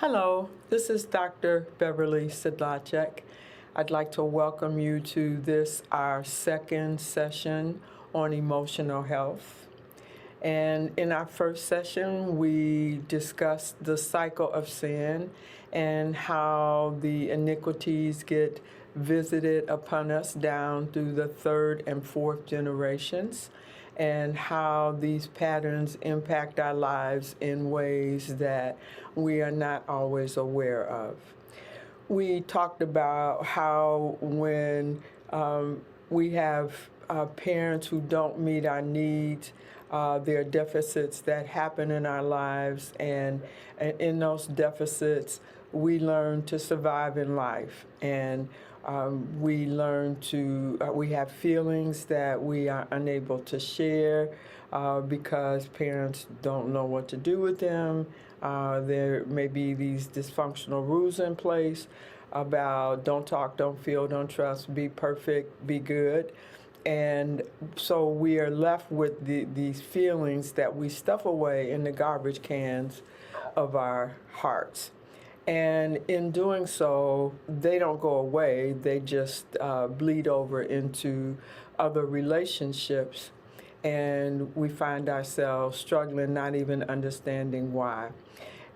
Hello, this is Dr. Beverly Sedlacek. I'd like to welcome you to this, our second session on emotional health. And in our first session, we discussed the cycle of sin and how the iniquities get visited upon us down through the third and fourth generations, and how these patterns impact our lives in ways that we are not always aware of. We talked about how when we have parents who don't meet our needs, there are deficits that happen in our lives, and in those deficits, we learn to survive in life. And we learn to, we have feelings that we are unable to share because parents don't know what to do with them. There may be these dysfunctional rules in place about don't talk, don't feel, don't trust, be perfect, be good. And so we are left with these feelings that we stuff away in the garbage cans of our hearts. And in doing so, they don't go away, they just bleed over into other relationships. And we find ourselves struggling, not even understanding why.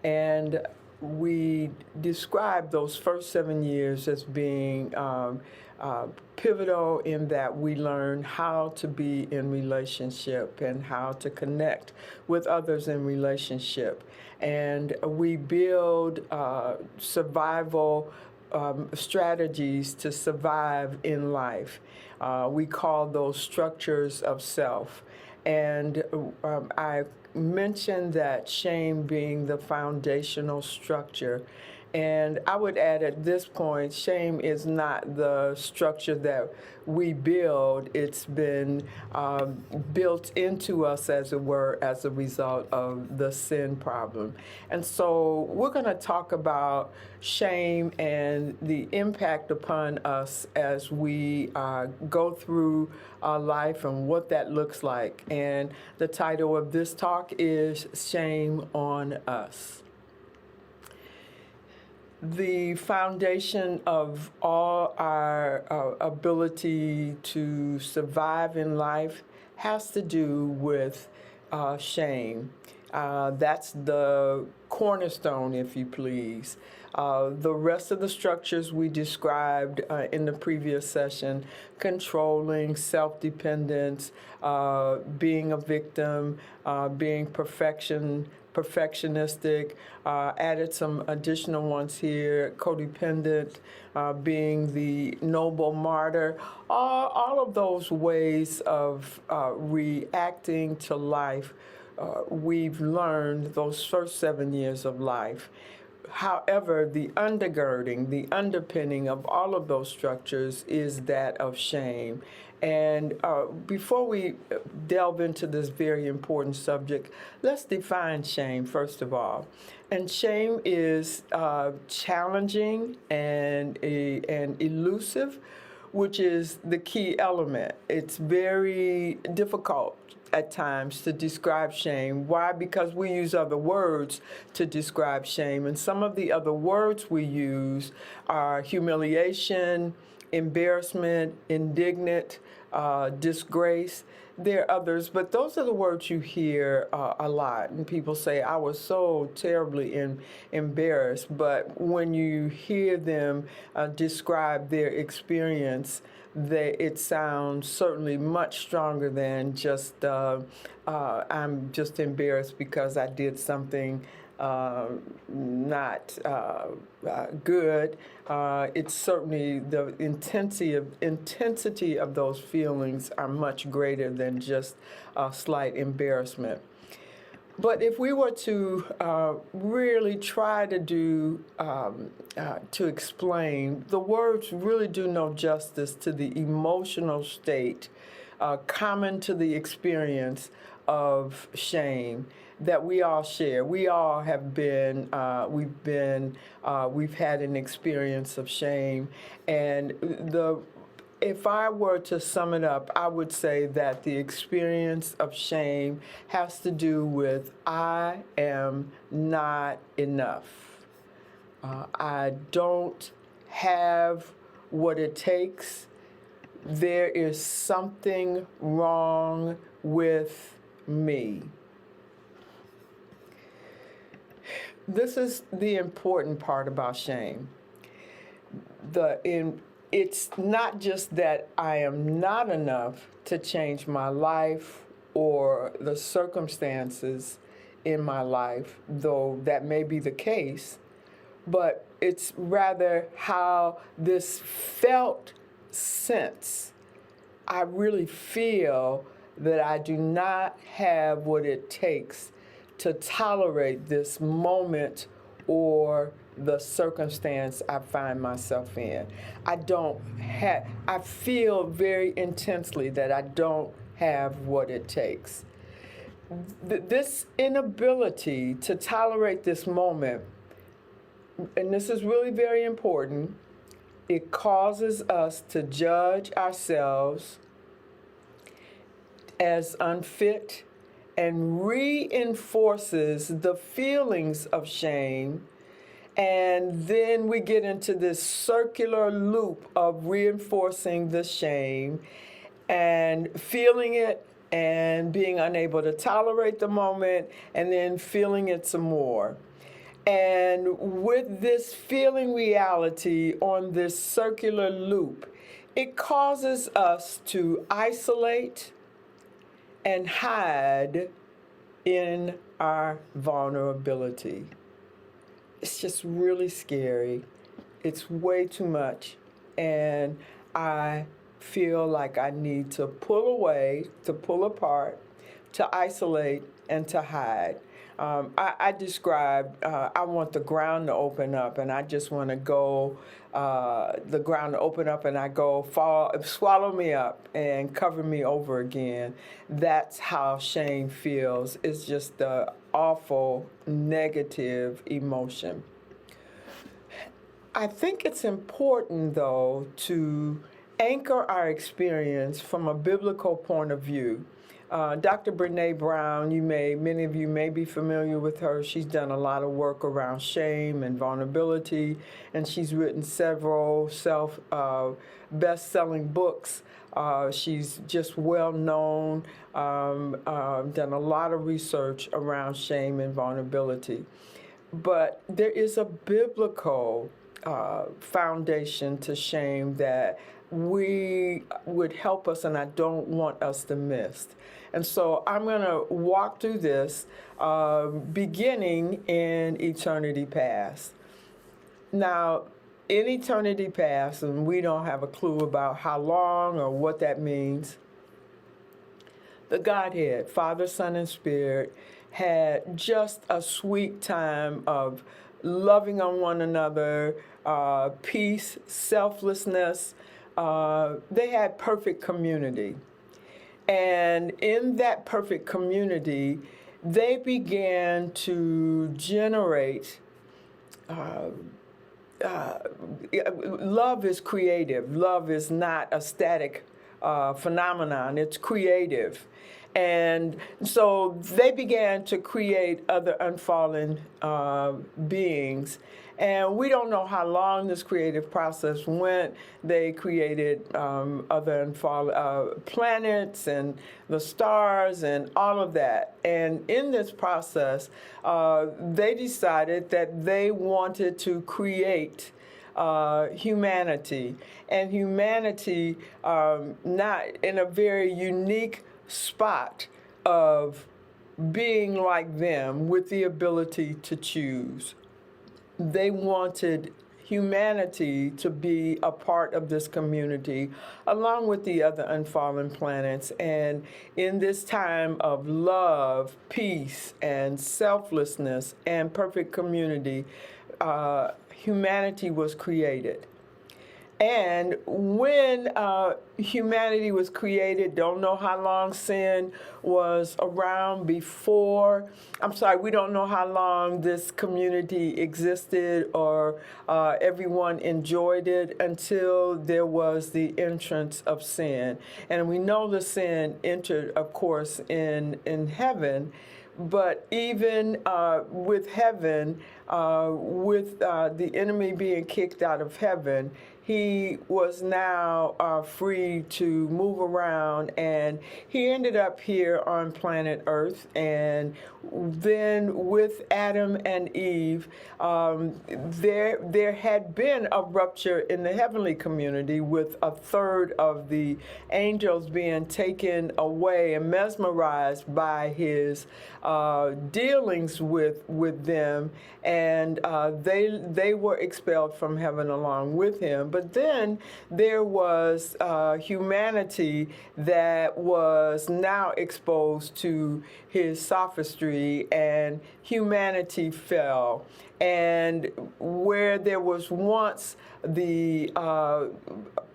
And we describe those first 7 years as being pivotal in that we learn how to be in relationship and how to connect with others in relationship. And we build survival strategies to survive in life. We call those structures of self. And I mentioned that shame being the foundational structure. And I would add at this point, shame is not the structure that we build. It's been built into us, as it were, as a result of the sin problem. And so we're going to talk about shame and the impact upon us as we go through our life and what that looks like. And the title of this talk is Shame on Us. The foundation of all our ability to survive in life has to do with shame. That's the cornerstone, if you please. The rest of the structures we described in the previous session, controlling, self-dependence, being a victim, being perfectionistic, added some additional ones here, codependent, being the noble martyr, all of those ways of reacting to life. We've learned those first 7 years of life. However, the undergirding, the underpinning of all of those structures is that of shame. And before we delve into this very important subject, let's define shame, first of all. And shame is challenging and elusive, which is the key element. It's very difficult at times to describe shame. Why? Because we use other words to describe shame. And some of the other words we use are humiliation, embarrassment, indignant, disgrace. There are others, but those are the words you hear a lot. And people say, I was so terribly embarrassed. But when you hear them describe their experience, it sounds certainly much stronger than just, I'm just embarrassed because I did something not good. It's certainly the intensity of those feelings are much greater than just a slight embarrassment. But if we were to really try to to explain, the words really do no justice to the emotional state common to the experience of shame that we all share. We all have been, we've had an experience of shame, and if I were to sum it up, I would say that the experience of shame has to do with I am not enough. I don't have what it takes. There is something wrong with me. This is the important part about shame. It's not just that I am not enough to change my life or the circumstances in my life, though that may be the case, but it's rather how this felt sense. I really feel that I do not have what it takes to tolerate this moment or the circumstance I find myself in. I feel very intensely that I don't have what it takes. This inability to tolerate this moment, and this is really very important, it causes us to judge ourselves as unfit and reinforces the feelings of shame. And then we get into this circular loop of reinforcing the shame and feeling it and being unable to tolerate the moment and then feeling it some more. And with this feeling reality on this circular loop, it causes us to isolate and hide in our vulnerability. It's just really scary. It's way too much. And I feel like I need to pull away, to pull apart, to isolate, and to hide. I described, I want the ground to open up, and I just want to go, the ground to open up, and I go, swallow me up and cover me over again. That's how shame feels. It's just the awful, negative emotion. I think it's important, though, to anchor our experience from a biblical point of view. Dr. Brene Brown, many of you may be familiar with her. She's done a lot of work around shame and vulnerability, and she's written several best-selling books. She's just well known, done a lot of research around shame and vulnerability. But there is a biblical foundation to shame that would help us, and I don't want us to miss. And so I'm going to walk through this beginning in eternity past. Now, in eternity past, and we don't have a clue about how long or what that means, the Godhead, Father, Son, and Spirit, had just a sweet time of loving on one another, peace, selflessness. They had perfect community. And in that perfect community, they began to generate love is creative. Love is not a static phenomenon. It's creative. And so they began to create other unfallen beings. And we don't know how long this creative process went. They created other unfallen planets and the stars and all of that. And in this process, they decided that they wanted to create humanity. And humanity not in a very unique spot of being like them with the ability to choose. They wanted humanity to be a part of this community along with the other unfallen planets. And in this time of love, peace, and selflessness and perfect community, humanity was created. And when humanity was created, don't know how long sin was around before. I'm sorry, we don't know how long this community existed or everyone enjoyed it until there was the entrance of sin. And we know the sin entered, of course, in heaven. But even with heaven, with the enemy being kicked out of heaven, he was now free to move around, and he ended up here on planet Earth. And then with Adam and Eve, there had been a rupture in the heavenly community, with a third of the angels being taken away and mesmerized by his dealings with them, and they were expelled from heaven along with him. But then there was humanity that was now exposed to his sophistry, and humanity fell. And where there was once the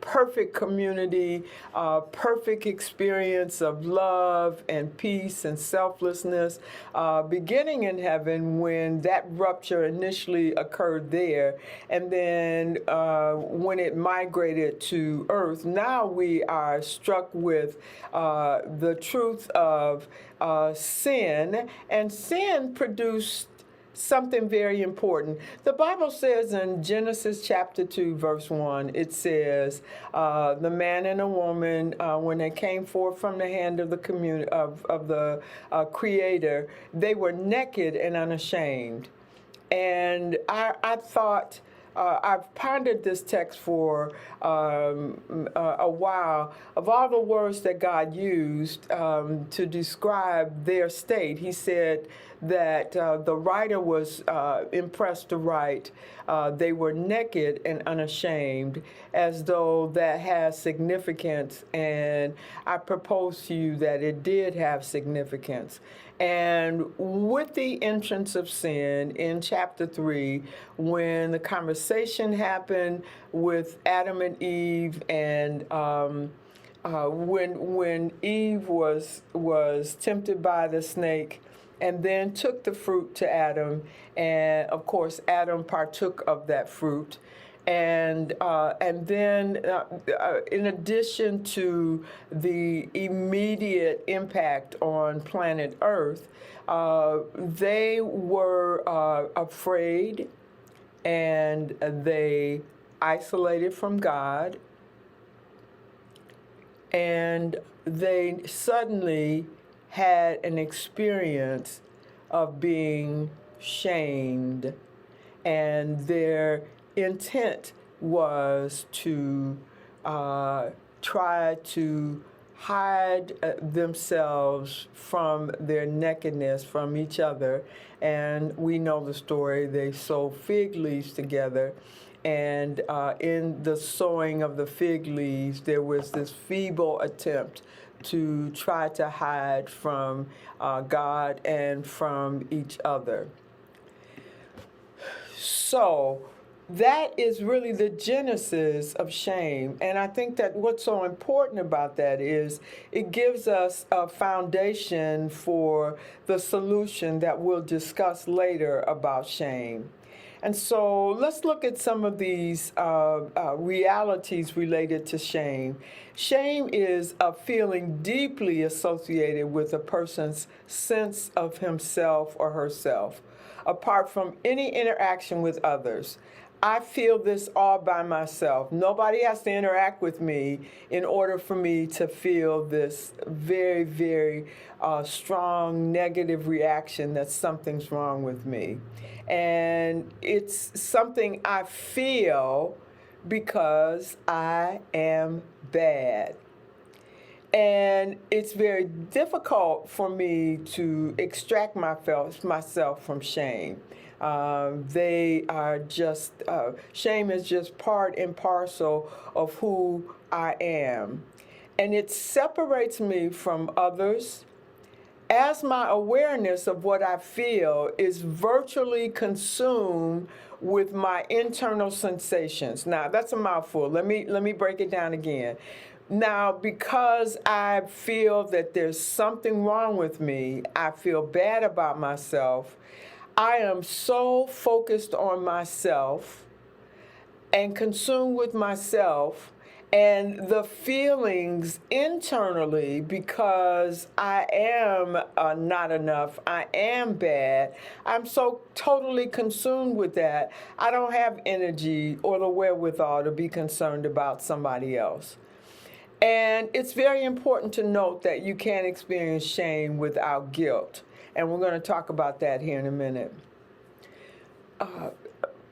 perfect community, perfect experience of love and peace and selflessness, beginning in heaven when that rupture initially occurred there, and then when it migrated to earth, now we are struck with the truth of sin, and sin produced something very important. The Bible says in Genesis chapter 2, verse 1, it says, the man and the woman, when they came forth from the hand of the Creator, they were naked and unashamed. And I thought, I've pondered this text for a while. Of all the words that God used to describe their state, he said that the writer was impressed to write, they were naked and unashamed, as though that has significance. And I propose to you that it did have significance. And with the entrance of sin in chapter 3, when the conversation happened with Adam and Eve, and when Eve was tempted by the snake, and then took the fruit to Adam, and of course Adam partook of that fruit. And then, in addition to the immediate impact on planet Earth, they were afraid, and they isolated from God, and they suddenly had an experience of being shamed, and their intent was to try to hide themselves from their nakedness from each other. And we know the story. They sewed fig leaves together, and in the sewing of the fig leaves, there was this feeble attempt to try to hide from God and from each other. So that is really the genesis of shame. And I think that what's so important about that is it gives us a foundation for the solution that we'll discuss later about shame. And so let's look at some of these realities related to shame. Shame is a feeling deeply associated with a person's sense of himself or herself, apart from any interaction with others. I feel this all by myself. Nobody has to interact with me in order for me to feel this very, very strong negative reaction that something's wrong with me. And it's something I feel because I am bad. And it's very difficult for me to extract myself from shame. They are just, shame is just part and parcel of who I am. And it separates me from others, as my awareness of what I feel is virtually consumed with my internal sensations. Now, that's a mouthful. Let me break it down again. Now, because I feel that there's something wrong with me, I feel bad about myself, I am so focused on myself and consumed with myself and the feelings internally, because I am not enough, I am bad, I'm so totally consumed with that, I don't have energy or the wherewithal to be concerned about somebody else. And it's very important to note that you can't experience shame without guilt. And we're going to talk about that here in a minute.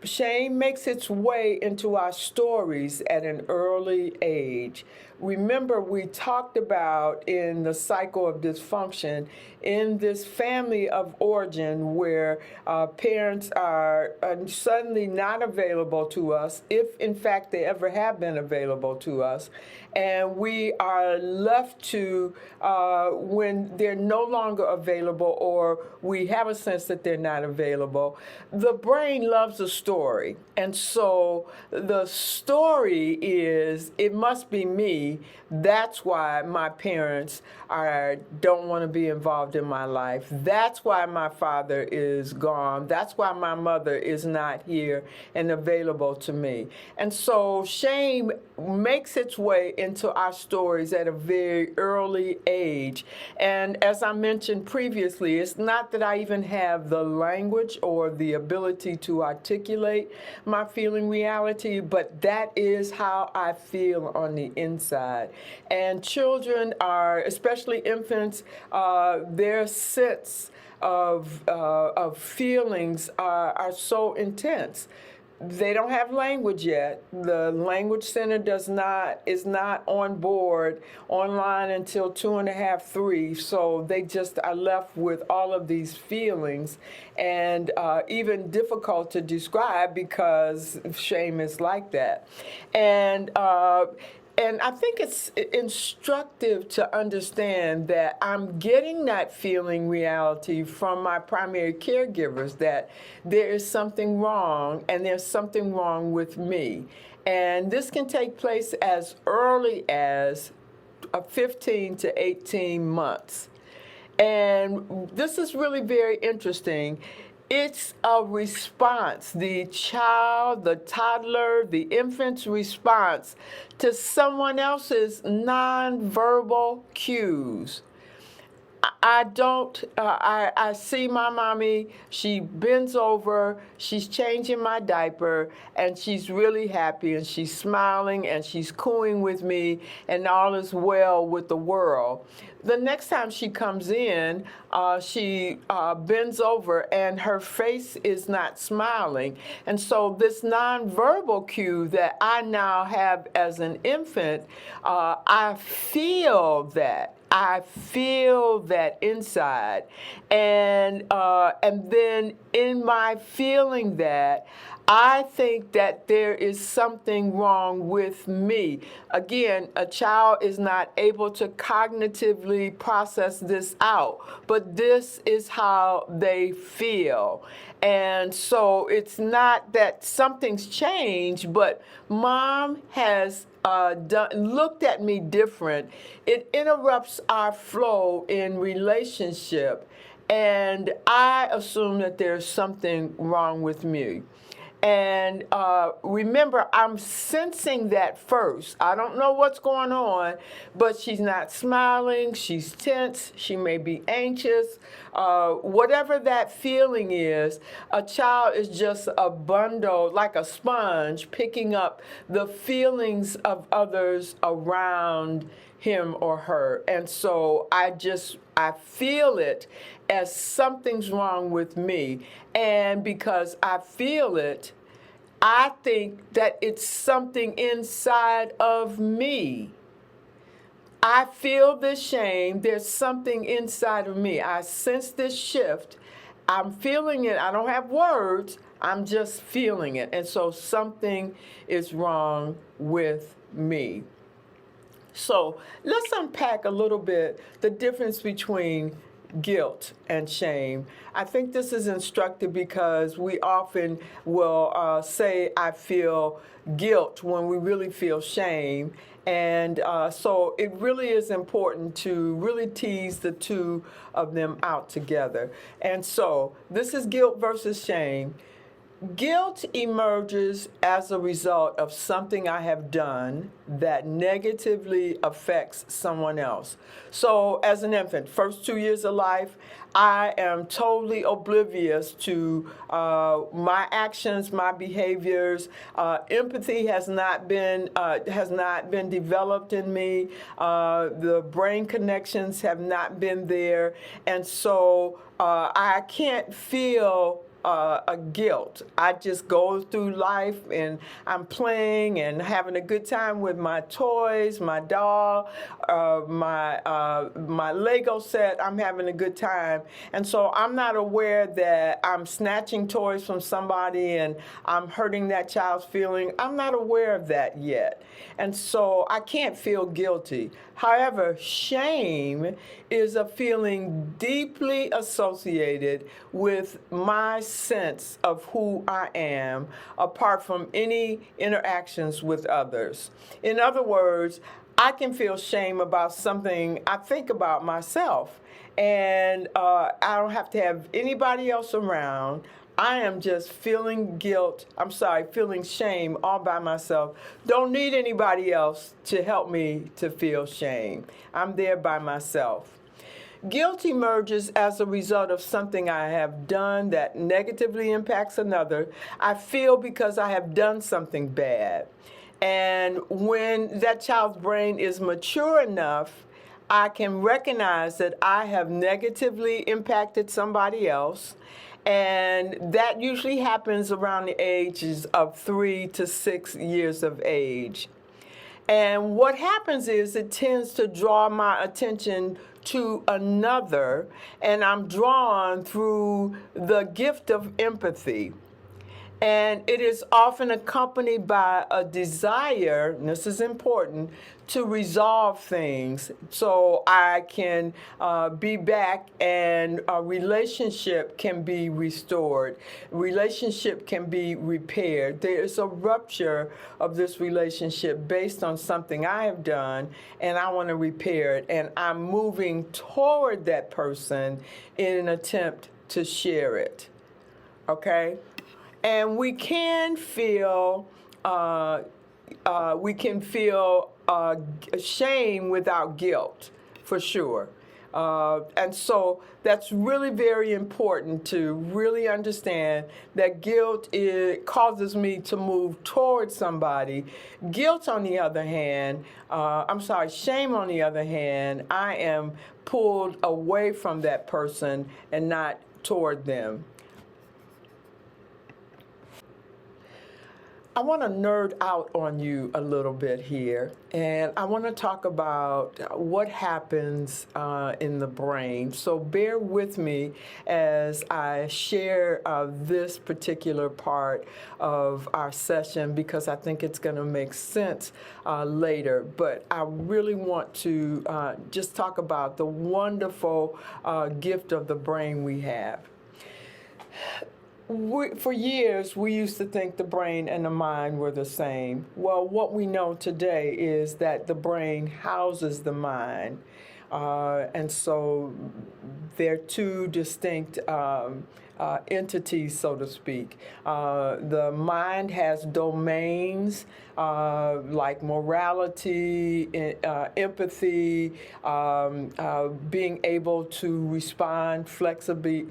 Shame makes its way into our stories at an early age. Remember, we talked about in the cycle of dysfunction, in this family of origin where parents are suddenly not available to us, if in fact they ever have been available to us, and we are left to, when they're no longer available or we have a sense that they're not available, the brain loves a story. And so the story is, it must be me. That's why my parents don't want to be involved in my life. That's why my father is gone. That's why my mother is not here and available to me. And so shame makes its way into our stories at a very early age. And as I mentioned previously, it's not that I even have the language or the ability to articulate my feeling reality, but that is how I feel on the inside. And children are, especially infants, their sense of feelings are so intense. They don't have language yet. The language center is not on board online until 2.5, 3. So they just are left with all of these feelings, and even difficult to describe because shame is like that. And I think it's instructive to understand that I'm getting that feeling reality from my primary caregivers, that there is something wrong and there's something wrong with me. And this can take place as early as 15 to 18 months. And this is really very interesting. It's a response, the child, the toddler, the infant's response to someone else's nonverbal cues. I see my mommy, she bends over, she's changing my diaper, and she's really happy, and she's smiling, and she's cooing with me, and all is well with the world. The next time she comes in, she bends over, and her face is not smiling. And so this nonverbal cue that I now have as an infant, I feel that. I feel that inside, and then in my feeling that, I think that there is something wrong with me. Again, a child is not able to cognitively process this out, but this is how they feel. And so it's not that something's changed, but mom has looked at me different. It interrupts our flow in relationship, and I assume that there's something wrong with me. And remember, I'm sensing that first. I don't know what's going on, but she's not smiling, she's tense, she may be anxious. Whatever that feeling is, a child is just a bundle, like a sponge, picking up the feelings of others around him or her. And so I feel it as something's wrong with me. And because I feel it, I think that it's something inside of me. I feel this shame. There's something inside of me. I sense this shift. I'm feeling it. I don't have words. I'm just feeling it. And so something is wrong with me. So let's unpack a little bit the difference between guilt and shame. I think this is instructive because we often will say, I feel guilt when we really feel shame. And so it really is important to really tease the two of them out together. And so this is guilt versus shame. Guilt emerges as a result of something I have done that negatively affects someone else. So, as an infant, first 2 years of life, I am totally oblivious to my actions, my behaviors. Empathy has not been developed in me. The brain connections have not been there, and so I can't feel a guilt. I just go through life and I'm playing and having a good time with my toys, my doll, my Lego set. I'm having a good time, and so I'm not aware that I'm snatching toys from somebody and I'm hurting that child's feeling. I'm not aware of that yet, and so I can't feel guilty. However, shame is a feeling deeply associated with my sense of who I am, apart from any interactions with others. In other words, I can feel shame about something I think about myself, and I don't have to have anybody else around. I am just feeling feeling shame all by myself. Don't need anybody else to help me to feel shame. I'm there by myself. Guilt emerges as a result of something I have done that negatively impacts another. I feel because I have done something bad. And when that child's brain is mature enough, I can recognize that I have negatively impacted somebody else. And that usually happens around the ages of 3 to 6 years of age. And what happens is it tends to draw my attention to another, and I'm drawn through the gift of empathy. And it is often accompanied by a desire, and this is important, to resolve things so I can be back and a relationship can be restored. Relationship can be repaired. There is a rupture of this relationship based on something I have done, and I want to repair it. And I'm moving toward that person in an attempt to share it. Okay? And we can feel shame without guilt, for sure. And so that's really very important to really understand that guilt causes me to move towards somebody. Guilt, on the other hand, shame, on the other hand, I am pulled away from that person and not toward them. I want to nerd out on you a little bit here, and I want to talk about what happens in the brain. So bear with me as I share this particular part of our session because I think it's going to make sense later. But I really want to just talk about the wonderful gift of the brain we have. For years, we used to think the brain and the mind were the same. Well, what we know today is that the brain houses the mind. And so they're two distinct entities, so to speak. The mind has domains like morality, empathy, being able to respond flexibly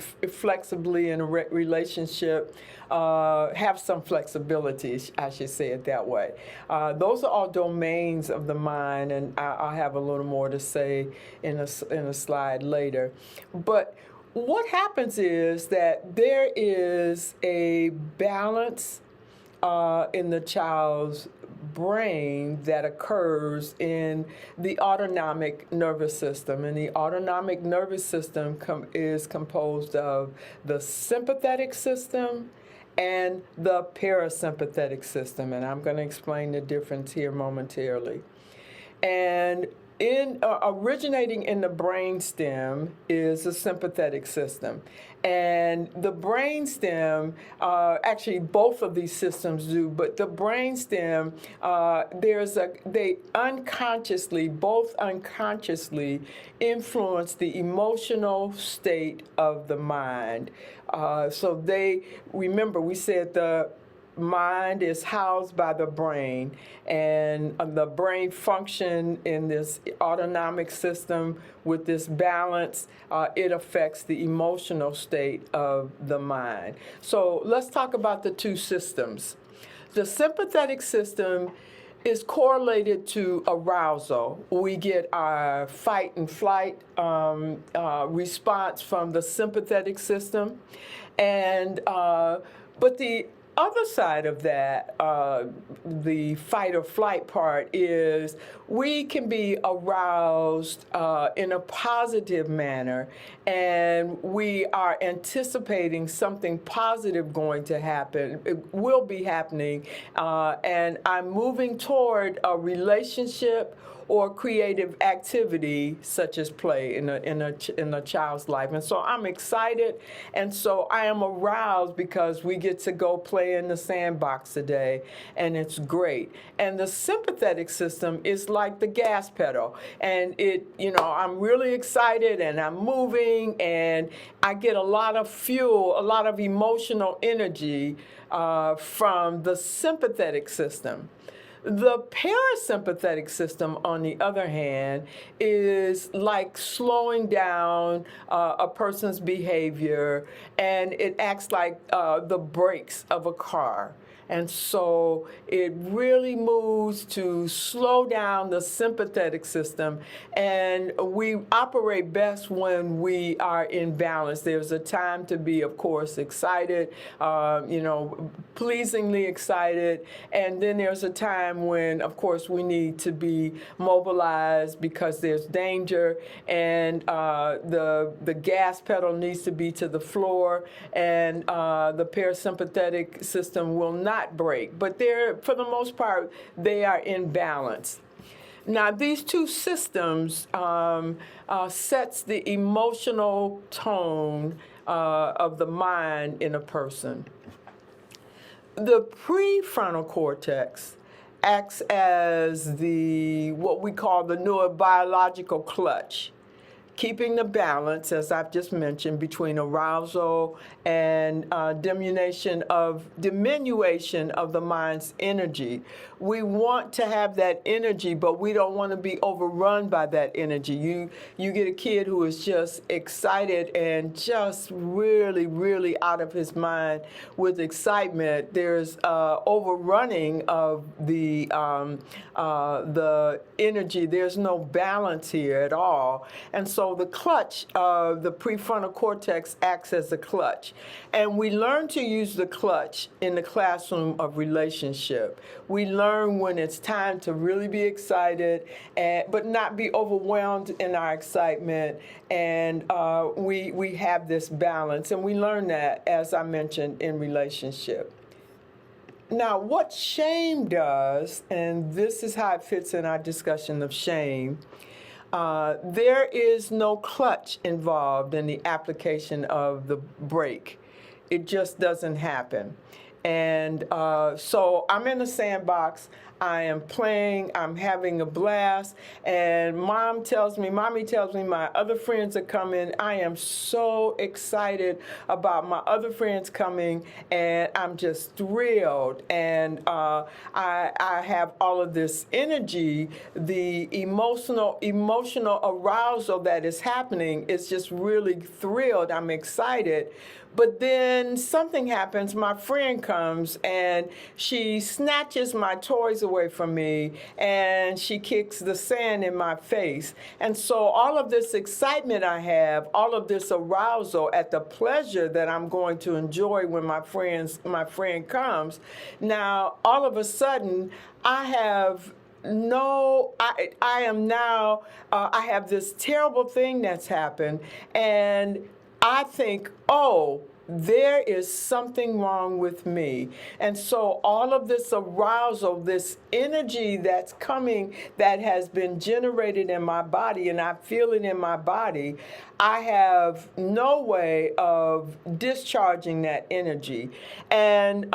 in a relationship, have some flexibility, I should say it that way. Those are all domains of the mind, and I'll have a little more to say in a slide later. But what happens is that there is a balance in the child's brain that occurs in the autonomic nervous system. And the autonomic nervous system is composed of the sympathetic system and the parasympathetic system. And I'm going to explain the difference here momentarily. And Originating in the brainstem is the sympathetic system. And the brainstem, actually both of these systems do, but the brainstem, they both unconsciously influence the emotional state of the mind. Remember, we said the mind is housed by the brain, and the brain function in this autonomic system with this balance. It affects the emotional state of the mind. So let's talk about the two systems. The sympathetic system is correlated to arousal. We get our fight and flight response from the sympathetic system, and but the other side of that, the fight or flight part, is we can be aroused in a positive manner, and we are anticipating something positive going to happen. It will be happening, and I'm moving toward a relationship or creative activity such as play in a child's life. And so I'm excited, and so I am aroused because we get to go play in the sandbox today, and it's great. And the sympathetic system is like the gas pedal, and I'm really excited, and I'm moving, and I get a lot of fuel, a lot of emotional energy from the sympathetic system. The parasympathetic system, on the other hand, is like slowing down a person's behavior, and it acts like the brakes of a car. And so it really moves to slow down the sympathetic system, and we operate best when we are in balance. There's a time to be, of course, excited, pleasingly excited, and then there's a time when, of course, we need to be mobilized because there's danger, and the gas pedal needs to be to the floor, and the parasympathetic system will not break, but for the most part, they are in balance. Now, these two systems sets the emotional tone of the mind in a person. The prefrontal cortex acts as what we call the neurobiological clutch, keeping the balance, as I've just mentioned, between arousal and diminution of the mind's energy. We want to have that energy, but we don't want to be overrun by that energy. You get a kid who is just excited and just really, really out of his mind with excitement. There's overrunning of the energy. There's no balance here at all. And so the clutch, the prefrontal cortex acts as a clutch. And we learn to use the clutch in the classroom of relationship. We learn when it's time to really be excited, but not be overwhelmed in our excitement. And we have this balance. And we learn that, as I mentioned, in relationship. Now, what shame does, and this is how it fits in our discussion of shame, there is no clutch involved in the application of the brake. It just doesn't happen. And so I'm in the sandbox. I am playing, I'm having a blast, and mommy tells me my other friends are coming. I am so excited about my other friends coming, and I'm just thrilled. And I have all of this energy, the emotional arousal that is happening is just really thrilled. I'm excited. But then something happens. My friend comes and she snatches my toys away from me, and she kicks the sand in my face. And so all of this excitement I have, all of this arousal at the pleasure that I'm going to enjoy when my friend comes, now all of a sudden I have I have this terrible thing that's happened, and I think, oh, there is something wrong with me. And so all of this arousal, this energy that's coming, that has been generated in my body, and I feel it in my body, I have no way of discharging that energy. And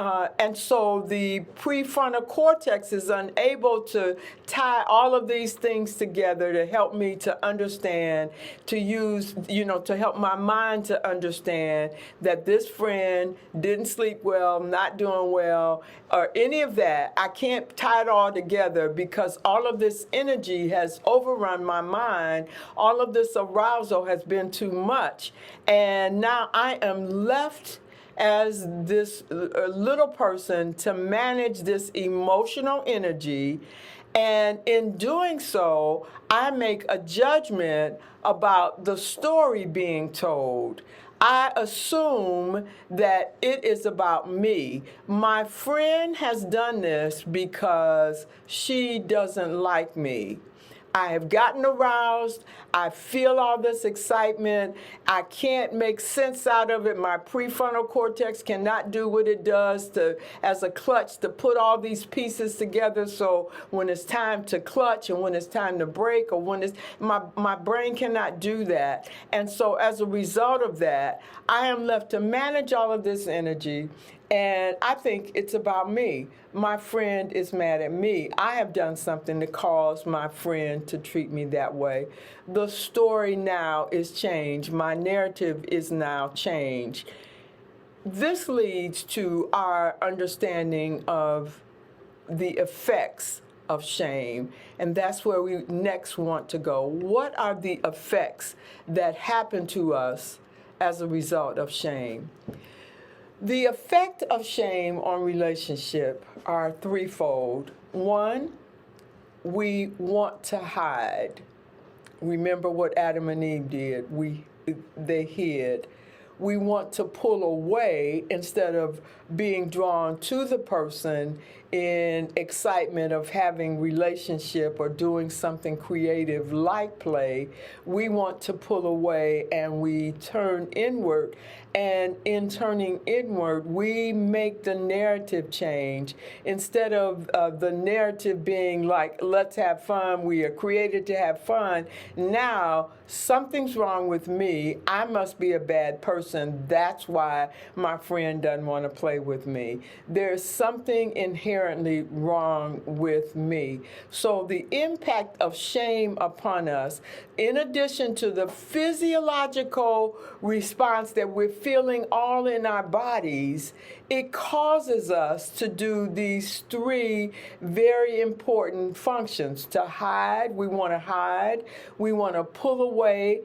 so the prefrontal cortex is unable to tie all of these things together to help me to understand, to use, to help my mind to understand that this friend didn't sleep well, not doing well, or any of that. I can't tie it all together because all of this energy has overrun my mind. All of this arousal has been too much. And now I am left as this little person to manage this emotional energy. And in doing so, I make a judgment about the story being told. I assume that it is about me. My friend has done this because she doesn't like me. I have gotten aroused. I feel all this excitement. I can't make sense out of it. My prefrontal cortex cannot do what it does as a clutch to put all these pieces together. So when it's time to clutch and when it's time to break, or when it's my brain cannot do that. And so as a result of that, I am left to manage all of this energy. And I think it's about me. My friend is mad at me. I have done something to cause my friend to treat me that way. The story now is changed. My narrative is now changed. This leads to our understanding of the effects of shame, and that's where we next want to go. What are the effects that happen to us as a result of shame? The effect of shame on relationship are threefold. One, we want to hide. Remember what Adam and Eve did. They hid. We want to pull away instead of being drawn to the person in excitement of having relationship or doing something creative like play. We want to pull away and we turn inward. And in turning inward, we make the narrative change. Instead of the narrative being like, let's have fun, we are created to have fun, now something's wrong with me. I must be a bad person. That's why my friend doesn't want to play with me. There's something inherently wrong with me. So the impact of shame upon us, in addition to the physiological response that we're feeling all in our bodies, it causes us to do these three very important functions. To hide, we want to hide. We want to pull away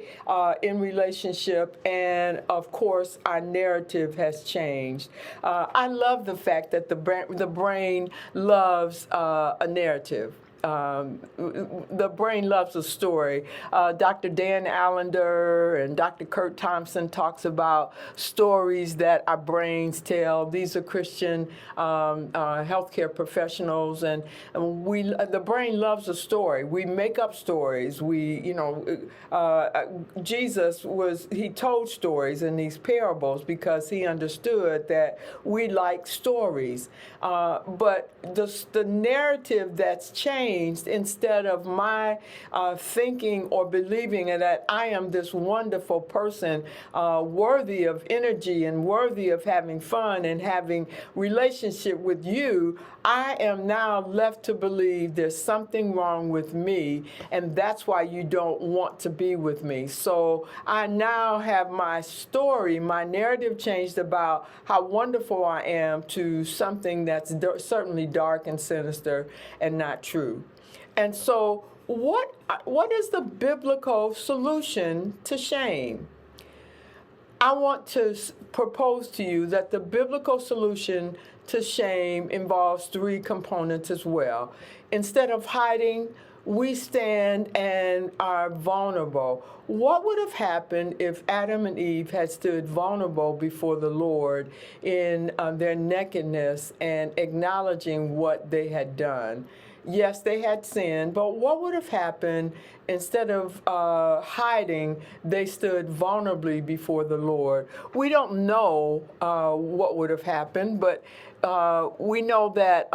in relationship. And of course, our narrative has changed. I love the fact that the brain loves a narrative. The brain loves a story. Dr. Dan Allender and Dr. Kurt Thompson talks about stories that our brains tell. These are Christian healthcare professionals, and the brain loves a story. We make up stories. Jesus he told stories in these parables because he understood that we like stories. But the narrative that's changed, instead of my thinking or believing that I am this wonderful person, worthy of energy and worthy of having fun and having relationship with you, I am now left to believe there's something wrong with me, and that's why you don't want to be with me. So I now have my story, my narrative changed about how wonderful I am to something that's certainly dark and sinister and not true. And so what is the biblical solution to shame? I want to propose to you that the biblical solution to shame involves three components as well. Instead of hiding, we stand and are vulnerable. What would have happened if Adam and Eve had stood vulnerable before the Lord in their nakedness and acknowledging what they had done? yes, they had sinned, but what would have happened instead of hiding, they stood vulnerably before the Lord? We don't know what would have happened, but we know that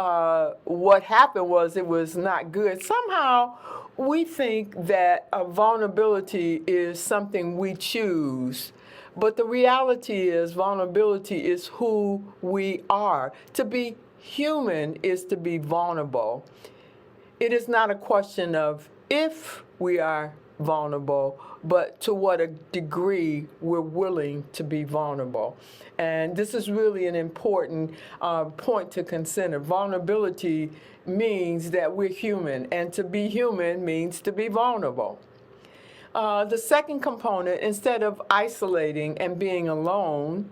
what happened was it was not good. Somehow, we think that vulnerability is something we choose. But the reality is, vulnerability is who we are. To be human is to be vulnerable. It is not a question of if we are vulnerable, but to what a degree we're willing to be vulnerable. And this is really an important point to consider. Vulnerability means that we're human, and to be human means to be vulnerable. The second component, instead of isolating and being alone,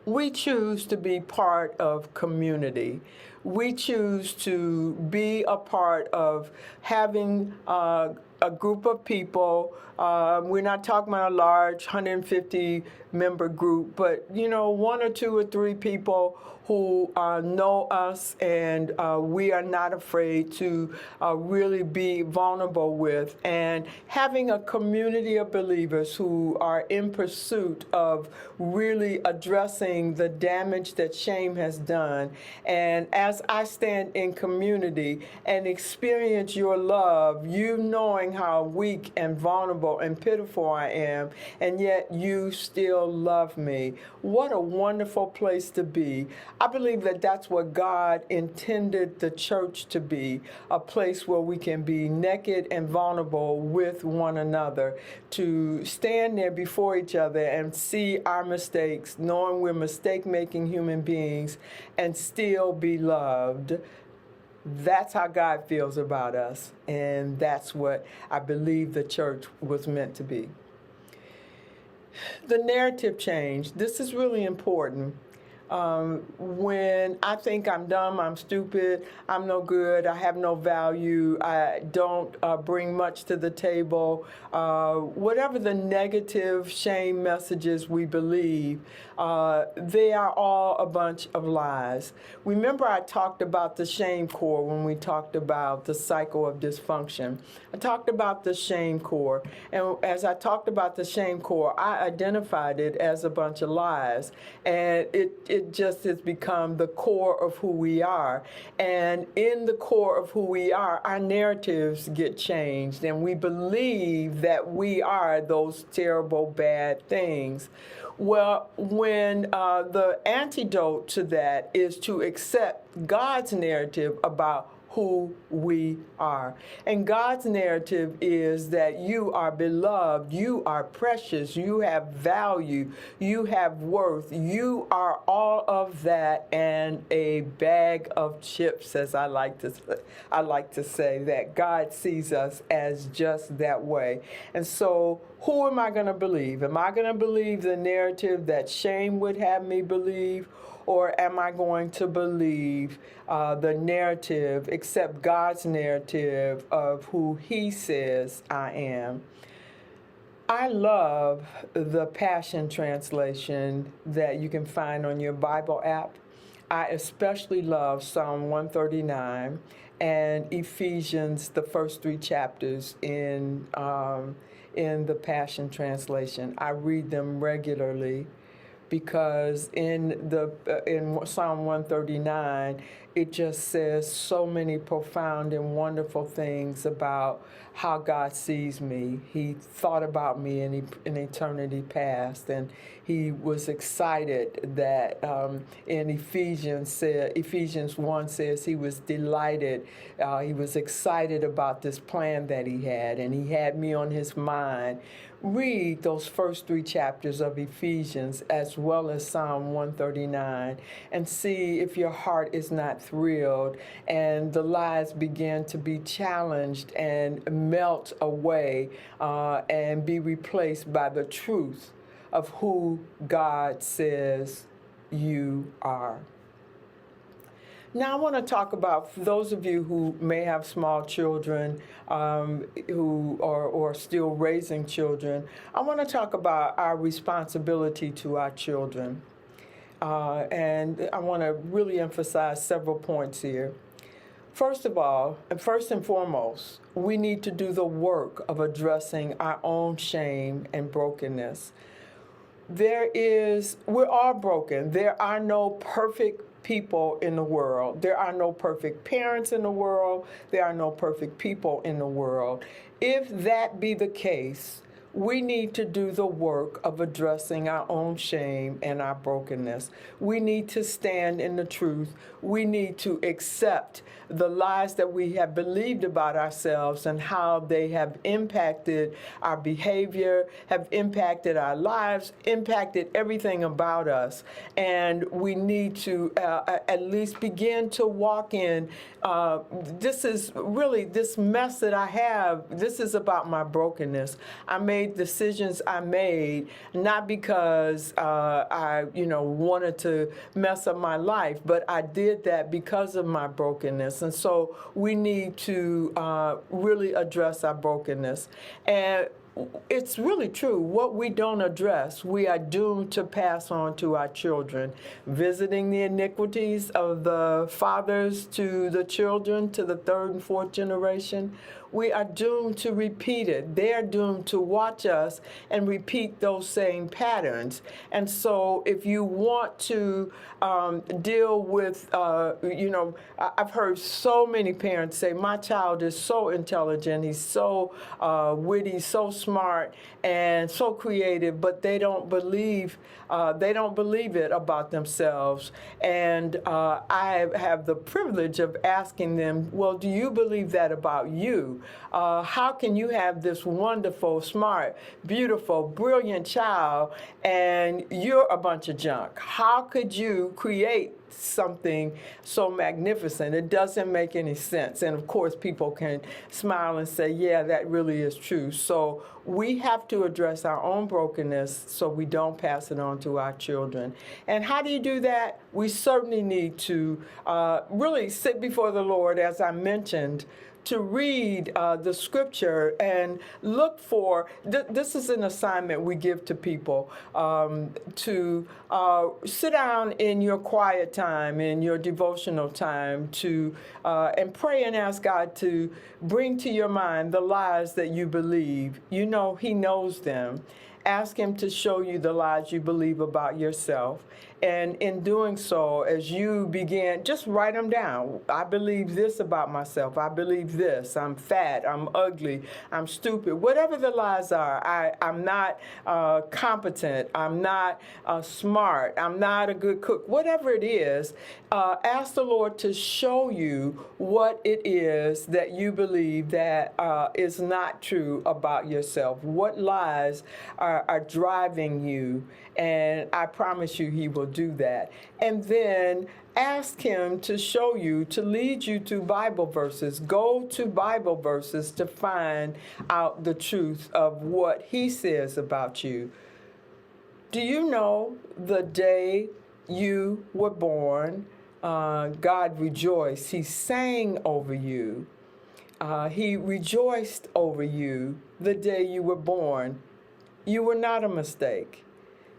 we choose to be part of community. We choose to be a part of having a group of people. We're not talking about a large 150 member group, but one or two or three people who know us, and we are not afraid to really be vulnerable with, and having a community of believers who are in pursuit of really addressing the damage that shame has done. And as I stand in community and experience your love, you knowing how weak and vulnerable and pitiful I am, and yet you still love me. What a wonderful place to be. I believe that that's what God intended the church to be, a place where we can be naked and vulnerable with one another, to stand there before each other and see our mistakes, knowing we're mistake-making human beings, and still be loved. That's how God feels about us, and that's what I believe the church was meant to be. The narrative change. This is really important. When I think I'm dumb, I'm stupid, I'm no good, I have no value, I don't bring much to the table, whatever the negative shame messages we believe, they are all a bunch of lies. Remember, I talked about the shame core when we talked about the cycle of dysfunction. I talked about the shame core, and as I talked about the shame core, I identified it as a bunch of lies, and it just has become the core of who we are. And in the core of who we are, our narratives get changed, and we believe that we are those terrible, bad things. Well, when the antidote to that is to accept God's narrative about who we are. And God's narrative is that you are beloved, you are precious, you have value, you have worth, you are all of that and a bag of chips, as I like to say, that God sees us as just that way. And so who am I going to believe? Am I going to believe the narrative that shame would have me believe? Or am I going to believe the narrative, accept God's narrative of who He says I am? I love the Passion Translation that you can find on your Bible app. I especially love Psalm 139 and Ephesians, the first three chapters in the Passion Translation. I read them regularly, because in Psalm 139, it just says so many profound and wonderful things about how God sees me. He thought about me in eternity past, and He was excited that in Ephesians 1 says He was delighted. He was excited about this plan that He had, and He had me on His mind. Read those first three chapters of Ephesians as well as Psalm 139 and see if your heart is not thrilled and the lies begin to be challenged and melt away and be replaced by the truth of who God says you are. Now I want to talk about, for those of you who may have small children who are still raising children, I want to talk about our responsibility to our children. And I want to really emphasize several points here. First of all, and first and foremost, we need to do the work of addressing our own shame and brokenness. We're all broken. There are no perfect people in the world. There are no perfect parents in the world. There are no perfect people in the world. If that be the case, we need to do the work of addressing our own shame and our brokenness. We need to stand in the truth. We need to accept the lies that we have believed about ourselves and how they have impacted our behavior, have impacted our lives, impacted everything about us. And we need to at least begin to walk in. This is really, this mess that I have, this is about my brokenness. I made decisions I made not because I wanted to mess up my life, but I did that because of my brokenness. And so we need to really address our brokenness. And it's really true. What we don't address, we are doomed to pass on to our children. Visiting the iniquities of the fathers to the children, to the third and fourth generation, we are doomed to repeat it. They're doomed to watch us and repeat those same patterns. And so if you want to deal with, I've heard so many parents say, my child is so intelligent, he's so witty, so smart, and so creative, but they don't believe it about themselves. And I have the privilege of asking them, well, do you believe that about you? How can you have this wonderful, smart, beautiful, brilliant child and you're a bunch of junk? How could you create something so magnificent? It doesn't make any sense. And of course, people can smile and say, yeah, that really is true. So we have to address our own brokenness so we don't pass it on to our children. And how do you do that? We certainly need to really sit before the Lord, as I mentioned, to read the scripture and look for, this is an assignment we give to people, to sit down in your quiet time, in your devotional time, to and pray and ask God to bring to your mind the lies that you believe. You know, He knows them. Ask Him to show you the lies you believe about yourself. And in doing so, as you begin, just write them down. I believe this about myself. I believe this. I'm fat. I'm ugly. I'm stupid. Whatever the lies are, I'm not competent. I'm not smart. I'm not a good cook. Whatever it is, ask the Lord to show you what it is that you believe that is not true about yourself. What lies are driving you. And I promise you He will do that. And then ask Him to show you, to lead you to Bible verses. Go to Bible verses to find out the truth of what He says about you. Do you know the day you were born, God rejoiced. He sang over you. He rejoiced over you the day you were born. You were not a mistake.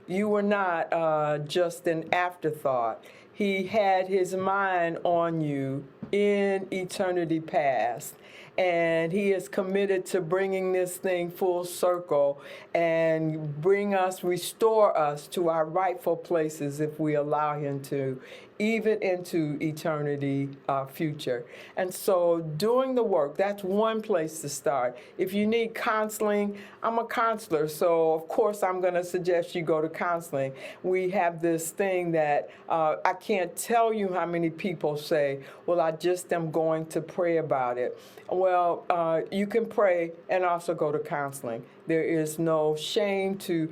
You were not just an afterthought. He had His mind on you in eternity past. And He is committed to bringing this thing full circle and restore us to our rightful places if we allow Him to, even into eternity future. And so doing the work, that's one place to start. If you need counseling, I'm a counselor, so of course I'm going to suggest you go to counseling. We have this thing that I can't tell you how many people say, well, I just am going to pray about it. Well, you can pray and also go to counseling. There is no shame to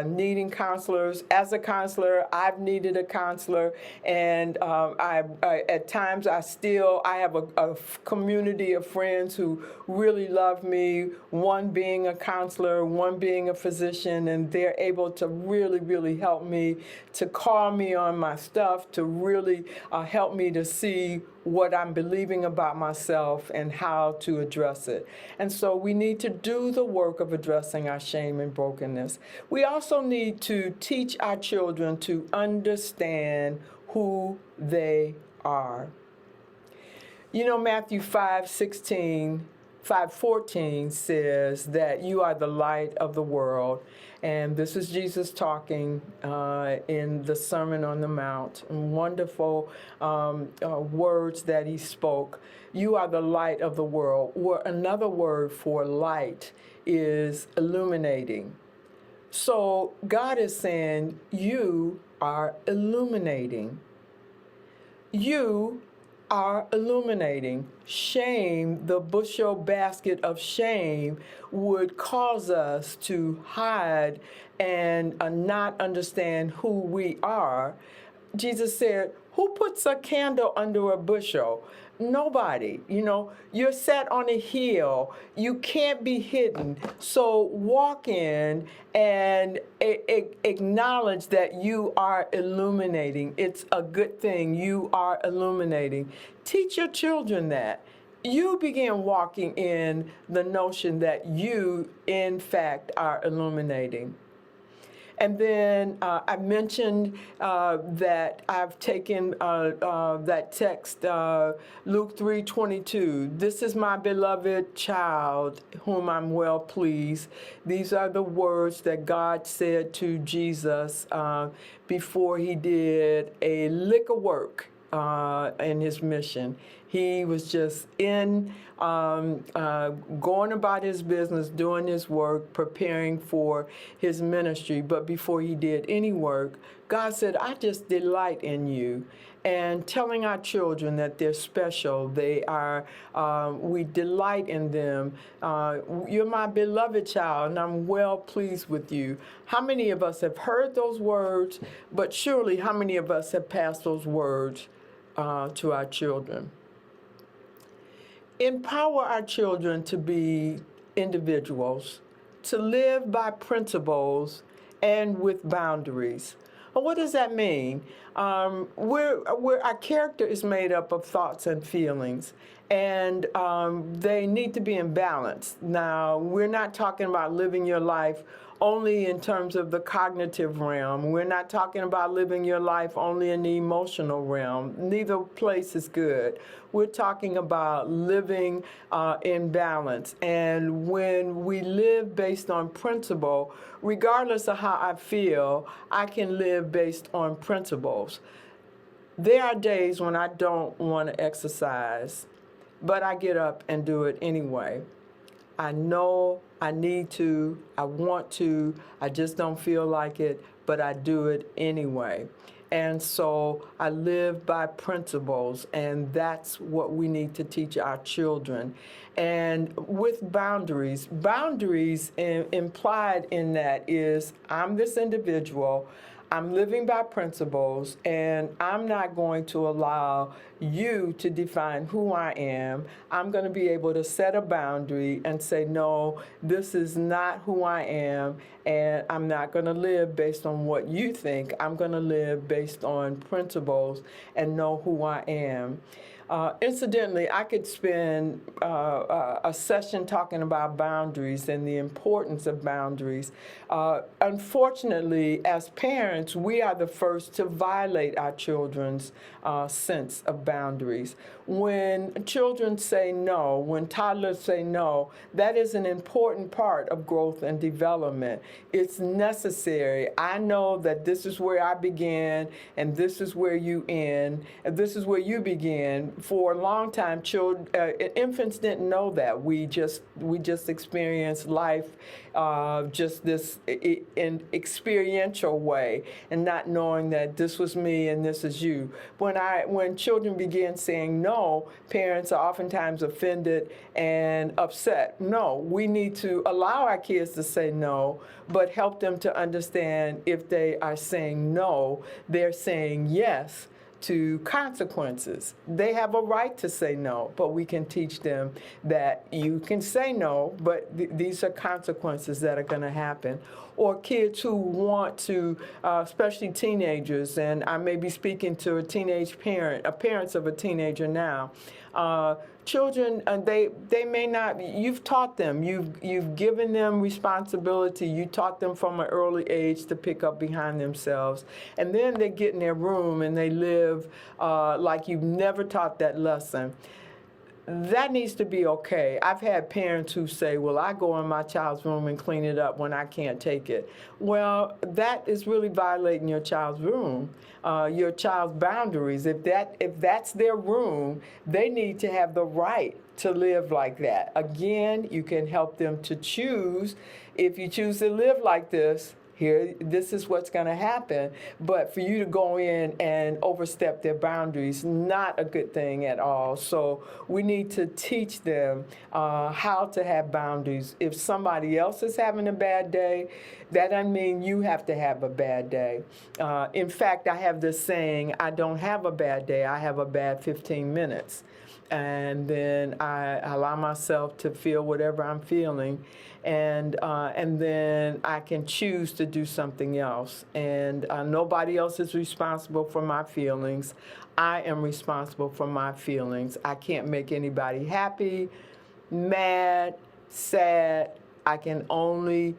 needing counselors. As a counselor, I've needed a counselor, and I at times I have a community of friends who really love me, one being a counselor, one being a physician, and they're able to really, really help me, to call me on my stuff, to really help me to see what I'm believing about myself and how to address it. And so we need to do the work of addressing our shame and brokenness. We also need to teach our children to understand who they are. You know, Matthew 5:14 says that you are the light of the world. And this is Jesus talking in the Sermon on the Mount. Wonderful words that he spoke. You are the light of the world. Or another word for light is illuminating. So God is saying, you are illuminating. You are illuminating. Shame, the bushel basket of shame, would cause us to hide and not understand who we are. Jesus said, who puts a candle under a bushel? Nobody. You know, you're set on a hill. You can't be hidden. So walk in and acknowledge that you are illuminating. It's a good thing. You are illuminating. Teach your children that. You begin walking in the notion that you, in fact, are illuminating. And then I mentioned that I've taken that text, Luke 3:22. This is my beloved child, whom I'm well pleased. These are the words that God said to Jesus before he did a lick of work in his mission. He was just going about his business, doing his work, preparing for his ministry. But before he did any work, God said, I just delight in you. And telling our children that they're special, they are, we delight in them. You're my beloved child, and I'm well pleased with you. How many of us have heard those words, but surely how many of us have passed those words to our children? Empower our children to be individuals, to live by principles and with boundaries. Well, what does that mean? Our character is made up of thoughts and feelings, and they need to be in balance. Now, we're not talking about living your life only in terms of the cognitive realm. We're not talking about living your life only in the emotional realm. Neither place is good. We're talking about living in balance. And when we live based on principle, regardless of how I feel, I can live based on principles. There are days when I don't want to exercise, but I get up and do it anyway. I know I need to, I want to, I just don't feel like it, but I do it anyway. And so I live by principles, and that's what we need to teach our children. And with boundaries, implied in that is I'm this individual, I'm living by principles, and I'm not going to allow you to define who I am. I'm going to be able to set a boundary and say, no, this is not who I am, and I'm not going to live based on what you think. I'm going to live based on principles and know who I am. Incidentally, I could spend a session talking about boundaries and the importance of boundaries. Unfortunately, as parents, we are the first to violate our children's sense of boundaries. When children say no, when toddlers say no, that is an important part of growth and development. It's necessary. I know that this is where I began, and this is where you end, and this is where you begin. For a long time, infants didn't know that. We just experienced life just this in experiential way, and not knowing that this was me and this is you. When children begin saying no, parents are oftentimes offended and upset. No, we need to allow our kids to say no, but help them to understand if they are saying no, they're saying yes to consequences. They have a right to say no, but we can teach them that you can say no, but these are consequences that are going to happen. Or kids who want to, especially teenagers, and I may be speaking to a teenage parent, parents of a teenager now. Children, they may not. You've taught them. You've given them responsibility. You taught them from an early age to pick up behind themselves, and then they get in their room and they live like you've never taught that lesson. that needs to be okay. I've had parents who say, well, I go in my child's room and clean it up when I can't take it. Well, that is really violating your child's room, your child's boundaries. If that's their room, they need to have the right to live like that. Again, you can help them to choose. If you choose to live like this is what's going to happen. But for you to go in and overstep their boundaries, not a good thing at all. So we need to teach them how to have boundaries. If somebody else is having a bad day, that doesn't mean you have to have a bad day. In fact, I have this saying, I don't have a bad day, I have a bad 15 minutes. And then I allow myself to feel whatever I'm feeling, and then I can choose to do something else. And nobody else is responsible for my feelings. I am responsible for my feelings. I can't make anybody happy, mad, sad. I can only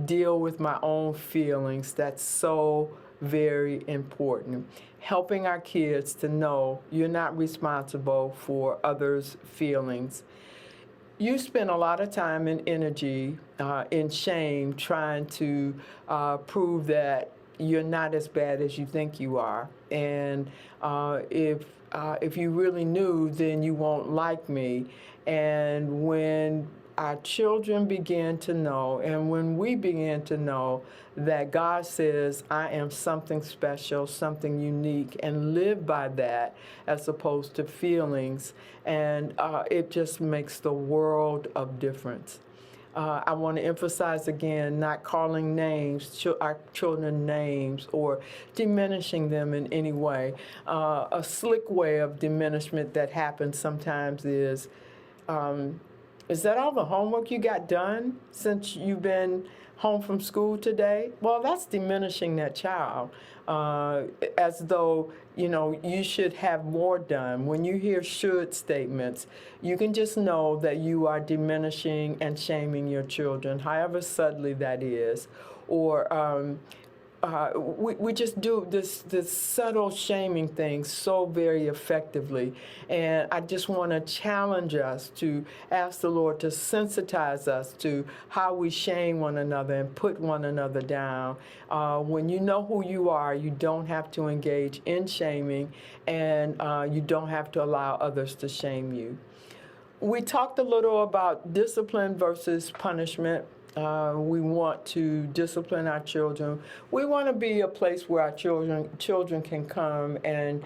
deal with my own feelings. That's so very important. Helping our kids to know you're not responsible for others' feelings. You spend a lot of time and energy in shame trying to prove that you're not as bad as you think you are. And if you really knew, then you won't like me. And when our children begin to know, and when we begin to know that God says, I am something special, something unique, and live by that as opposed to feelings, and it just makes the world of difference. I want to emphasize again, not calling our children names or diminishing them in any way. A slick way of diminishment that happens sometimes is that all the homework you got done since you've been home from school today? Well, that's diminishing that child, as though, you should have more done. When you hear should statements, you can just know that you are diminishing and shaming your children, however subtly that is. Or we just do this subtle shaming thing so very effectively. And I just want to challenge us to ask the Lord to sensitize us to how we shame one another and put one another down. When you know who you are, you don't have to engage in shaming, and you don't have to allow others to shame you. We talked a little about discipline versus punishment. We want to discipline our children. We want to be a place where our children can come and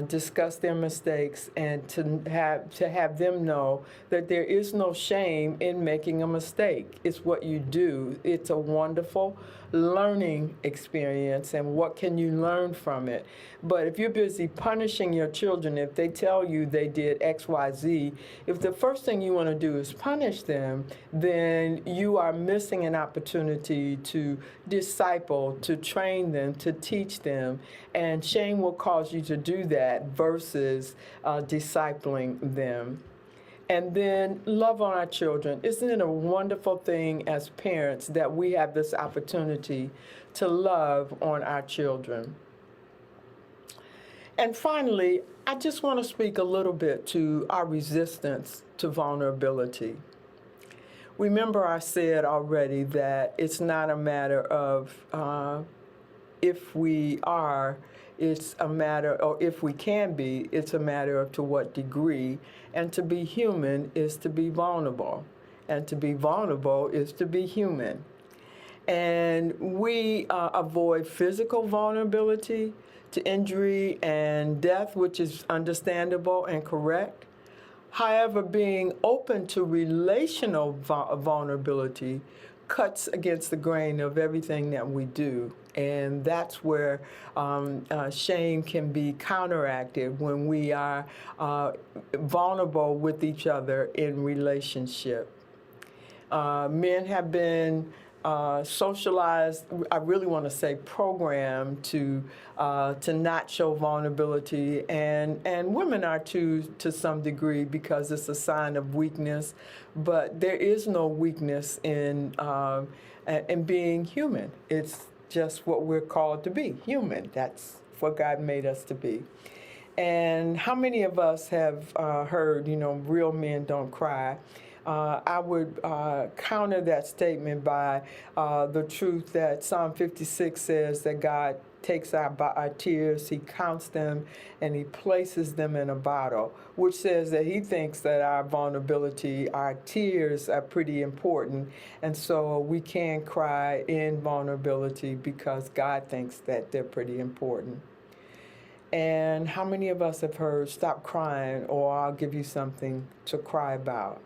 discuss their mistakes, and to have them know that there is no shame in making a mistake. It's what you do. It's a wonderful learning experience, and what can you learn from it? But if you're busy punishing your children, if they tell you they did X, Y, Z, if the first thing you want to do is punish them, then you are missing an opportunity to disciple, to train them, to teach them, and shame will cause you to do that versus discipling them. And then love on our children. Isn't it a wonderful thing as parents that we have this opportunity to love on our children? And finally, I just want to speak a little bit to our resistance to vulnerability. Remember, I said already that it's not a matter of if we are, it's a matter, or if we can be, it's a matter of to what degree. And to be human is to be vulnerable. And to be vulnerable is to be human. And we avoid physical vulnerability to injury and death, which is understandable and correct. However, being open to relational vulnerability cuts against the grain of everything that we do. And that's where shame can be counteracted, when we are vulnerable with each other in relationship. Men have been socialized, I really want to say programmed to not show vulnerability, and women are too, to some degree, because it's a sign of weakness. But there is no weakness in being human. It's just what we're called to be, human. That's what God made us to be. And how many of us have heard, real men don't cry? I would counter that statement by the truth that Psalm 56 says that God takes our tears, he counts them, and he places them in a bottle, which says that he thinks that our vulnerability, our tears are pretty important. And so we can cry in vulnerability because God thinks that they're pretty important. And how many of us have heard, stop crying or I'll give you something to cry about?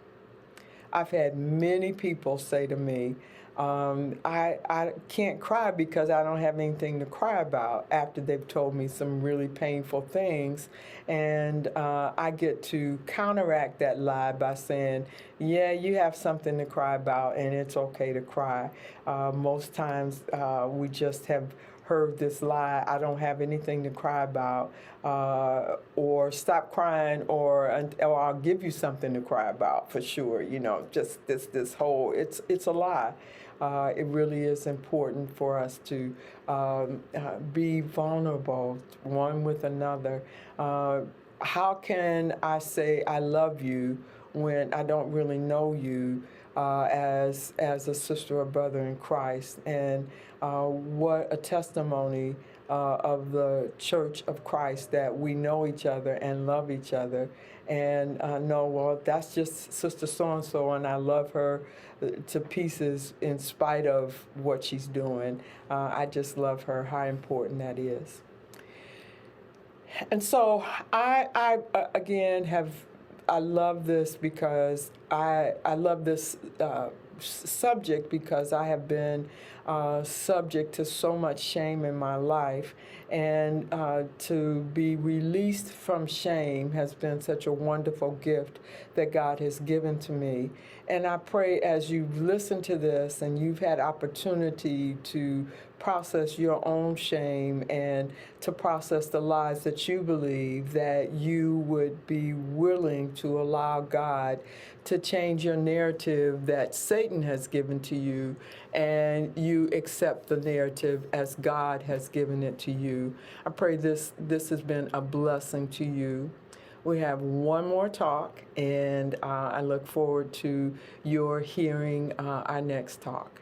I've had many people say to me, I can't cry because I don't have anything to cry about after they've told me some really painful things. And I get to counteract that lie by saying, yeah, you have something to cry about and it's okay to cry. Most times we just have heard this lie, I don't have anything to cry about, or stop crying, or I'll give you something to cry about for sure. Just this whole, it's a lie. It really is important for us to be vulnerable one with another. How can I say I love you when I don't really know you as a sister or brother in Christ? And what a testimony of the Church of Christ that we know each other and love each other and know, well, that's just Sister so-and-so and I love her to pieces in spite of what she's doing. I just love her, how important that is. And so I again I love this because I love this subject because I have been subject to so much shame in my life, and to be released from shame has been such a wonderful gift that God has given to me. And I pray as you've listened to this and you've had opportunity to process your own shame and to process the lies that you believe, that you would be willing to allow God to change your narrative that Satan has given to you, and you accept the narrative as God has given it to you. I pray this has been a blessing to you. We have one more talk, and I look forward to your hearing our next talk.